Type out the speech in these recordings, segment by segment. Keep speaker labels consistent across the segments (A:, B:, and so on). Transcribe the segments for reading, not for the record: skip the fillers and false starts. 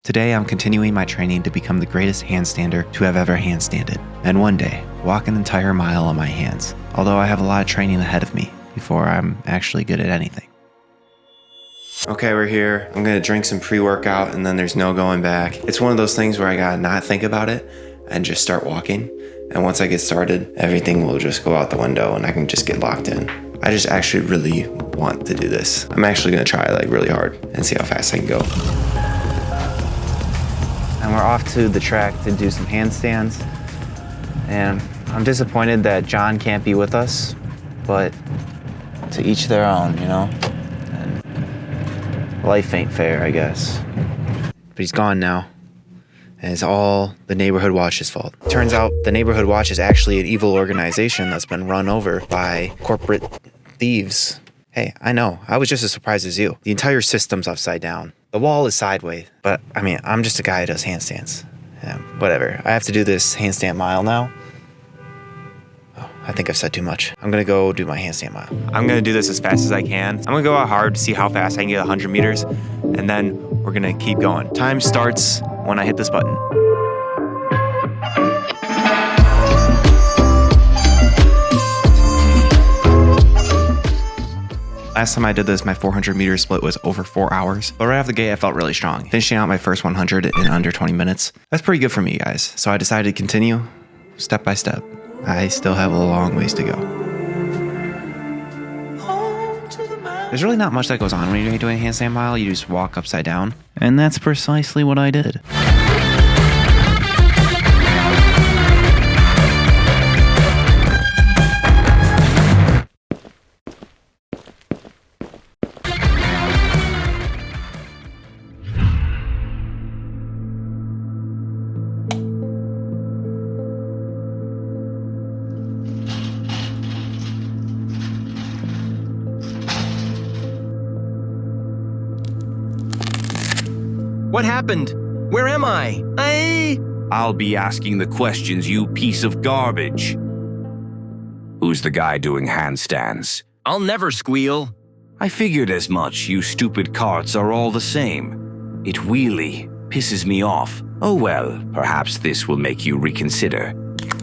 A: Today, I'm continuing my training to become the greatest handstander to have ever handstanded, and one day, walk an entire mile on my hands, although I have a lot of training ahead of me before I'm actually good at anything. Okay, we're here. I'm gonna drink some pre-workout and then there's no going back. It's one of those things where I gotta not think about it and just start walking. And once I get started, everything will just go out the window and I can just get locked in. I just actually really want to do this. I'm actually gonna try like really hard and see how fast I can go. And we're off to the track to do some handstands. And I'm disappointed that John can't be with us, but to each their own, you know? And life ain't fair, I guess. But he's gone now. And it's all the Neighborhood Watch's fault. Turns out the Neighborhood Watch is actually an evil organization that's been run over by corporate thieves. Hey, I know, I was just as surprised as you. The entire system's upside down. The wall is sideways, but I mean, I'm just a guy who does handstands. Yeah, whatever, I have to do this handstand mile now. Oh, I think I've said too much. I'm gonna go do my handstand mile. I'm gonna do this as fast as I can. I'm gonna go out hard to see how fast I can get 100 meters, and then we're gonna keep going. Time starts when I hit this button. Last time I did this, my 400 meter split was over 4 hours, but right off the gate, I felt really strong. Finishing out my first 100 in under 20 minutes. That's pretty good for me, guys. So I decided to continue step by step. I still have a long ways to go. There's really not much that goes on when you're doing a handstand mile. You just walk upside down, and that's precisely what I did.
B: What happened? Where am I?
C: I'll be asking the questions, you piece of garbage. Who's the guy doing handstands?
B: I'll never squeal.
C: I figured as much. You stupid carts are all the same. It really pisses me off. Oh well, perhaps this will make you reconsider.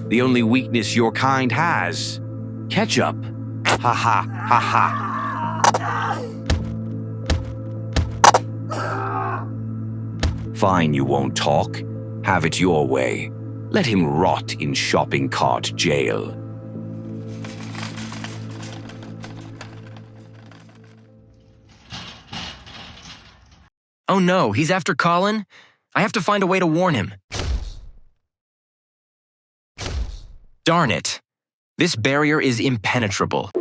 C: The only weakness your kind has. Ketchup. Ha ha ha ha. Fine, you won't talk. Have it your way. Let him rot in shopping cart jail.
B: Oh no, he's after Colin? I have to find a way to warn him. Darn it. This barrier is impenetrable.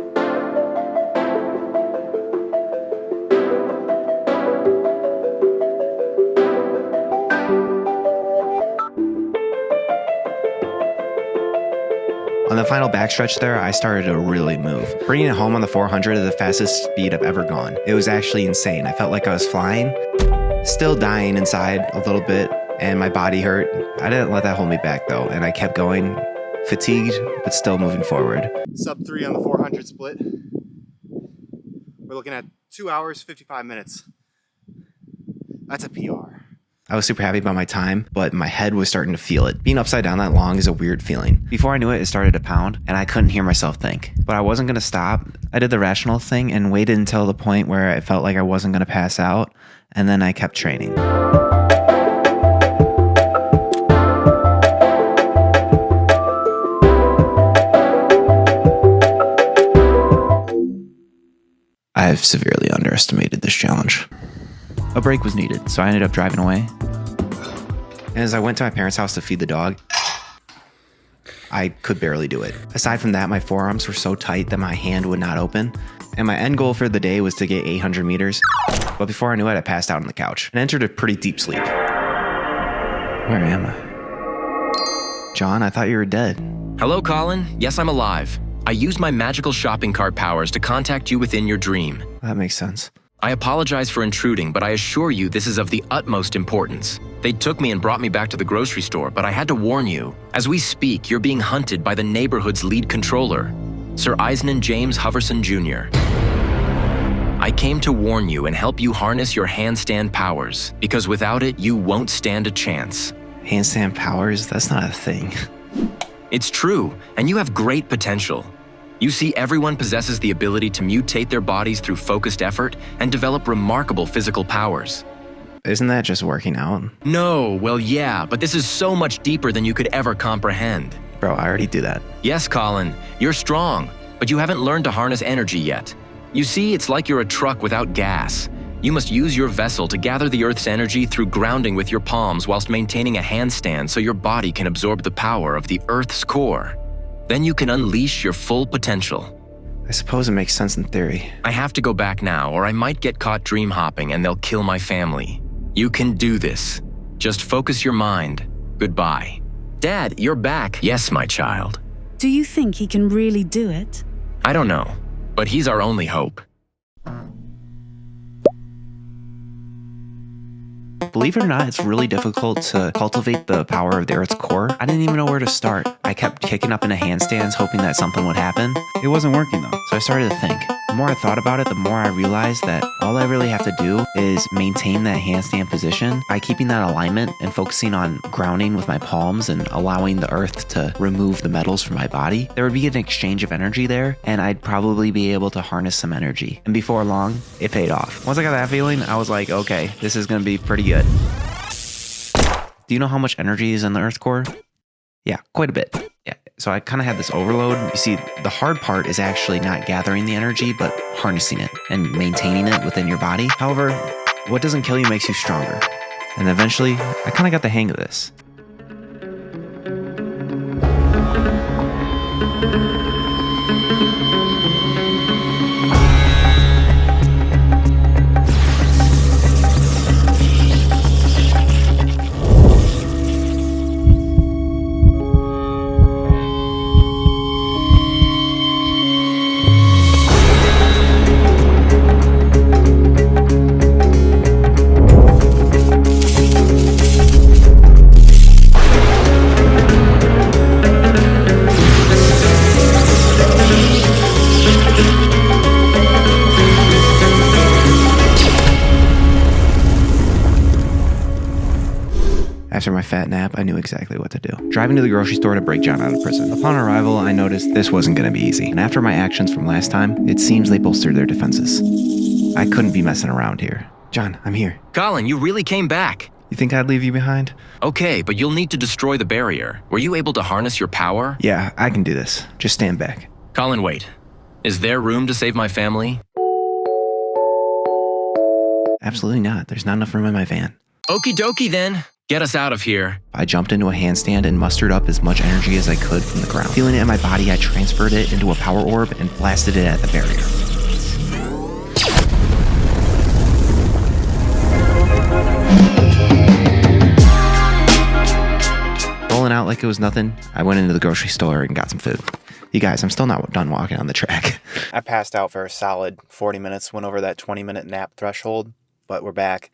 A: On the final backstretch there, I started to really move. Bringing it home on the 400 at the fastest speed I've ever gone. It was actually insane. I felt like I was flying, still dying inside a little bit, and my body hurt. I didn't let that hold me back though, and I kept going, fatigued, but still moving forward. Sub 3 on the 400 split. We're looking at 2 hours, 55 minutes. That's a PR. I was super happy about my time, but my head was starting to feel it. Being upside down that long is a weird feeling. Before I knew it, it started to pound, and I couldn't hear myself think. But I wasn't gonna stop. I did the rational thing and waited until the point where I felt like I wasn't gonna pass out, and then I kept training. I've severely underestimated this challenge. A break was needed, so I ended up driving away. And as I went to my parents' house to feed the dog, I could barely do it. Aside from that, my forearms were so tight that my hand would not open. And my end goal for the day was to get 800 meters. But before I knew it, I passed out on the couch and entered a pretty deep sleep. Where am I? John, I thought you were dead.
B: Hello, Colin. Yes, I'm alive. I used my magical shopping cart powers to contact you within your dream.
A: That makes sense.
B: I apologize for intruding, but I assure you this is of the utmost importance. They took me and brought me back to the grocery store, but I had to warn you. As we speak, you're being hunted by the neighborhood's lead controller, Sir Eisnan James Hoverson Jr. I came to warn you and help you harness your handstand powers, because without it, you won't stand a chance.
A: Handstand powers? That's not a thing.
B: It's true, and you have great potential. You see, everyone possesses the ability to mutate their bodies through focused effort and develop remarkable physical powers.
A: Isn't that just working out?
B: No, well, yeah, but this is so much deeper than you could ever comprehend.
A: Bro, I already do that.
B: Yes, Colin, you're strong, but you haven't learned to harness energy yet. You see, it's like you're a truck without gas. You must use your vessel to gather the Earth's energy through grounding with your palms whilst maintaining a handstand so your body can absorb the power of the Earth's core. Then you can unleash your full potential.
A: I suppose it makes sense in theory.
B: I have to go back now, or I might get caught dream hopping and they'll kill my family. You can do this. Just focus your mind. Goodbye. Dad, you're back. Yes, my child.
D: Do you think he can really do it?
B: I don't know, but he's our only hope.
A: Believe it or not, it's really difficult to cultivate the power of the Earth's core. I didn't even know where to start. I kept kicking up into handstands, hoping that something would happen.
E: It wasn't working though.
A: So I started to think. The more I thought about it, the more I realized that all I really have to do is maintain that handstand position by keeping that alignment and focusing on grounding with my palms and allowing the earth to remove the metals from my body. There would be an exchange of energy there, and I'd probably be able to harness some energy. And before long, it paid off. Once I got that feeling, I was like, okay, this is going to be pretty good. Do you know how much energy is in the earth core? Yeah, quite a bit. Yeah, so I kind of had this overload. You see, the hard part is actually not gathering the energy, but harnessing it and maintaining it within your body. However, what doesn't kill you makes you stronger. And eventually, I kind of got the hang of this. After my fat nap, I knew exactly what to do. Driving to the grocery store to break John out of prison. Upon arrival, I noticed this wasn't going to be easy. And after my actions from last time, it seems they bolstered their defenses. I couldn't be messing around here. John, I'm here.
B: Colin, you really came back.
A: You think I'd leave you behind?
B: Okay, but you'll need to destroy the barrier. Were you able to harness your power?
A: Yeah, I can do this. Just stand back.
B: Colin, wait. Is there room to save my family?
A: Absolutely not. There's not enough room in my van.
B: Okie dokie then. Get us out of here.
A: I jumped into a handstand and mustered up as much energy as I could from the ground. Feeling it in my body, I transferred it into a power orb and blasted it at the barrier. Rolling out like it was nothing, I went into the grocery store and got some food. You guys, I'm still not done walking on the track. I passed out for a solid 40 minutes, went over that 20-minute nap threshold, but we're back.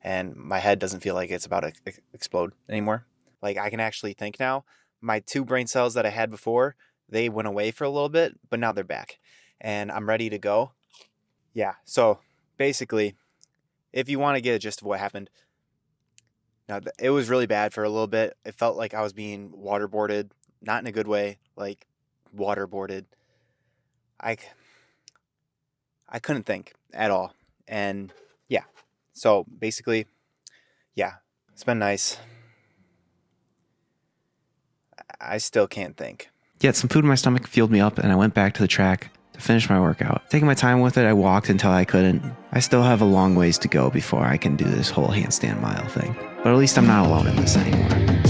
A: And my head doesn't feel like it's about to explode anymore. Like, I can actually think now. My 2 brain cells that I had before, they went away for a little bit, but now they're back. And I'm ready to go. Yeah, so basically, if you want to get a gist of what happened, now it was really bad for a little bit. It felt like I was being waterboarded, not in a good way, like waterboarded. I couldn't think at all. And yeah. So basically, yeah, it's been nice. I still can't think. Yet some food in my stomach fueled me up, and I went back to the track to finish my workout. Taking my time with it, I walked until I couldn't. I still have a long ways to go before I can do this whole handstand mile thing. But at least I'm not alone in this anymore.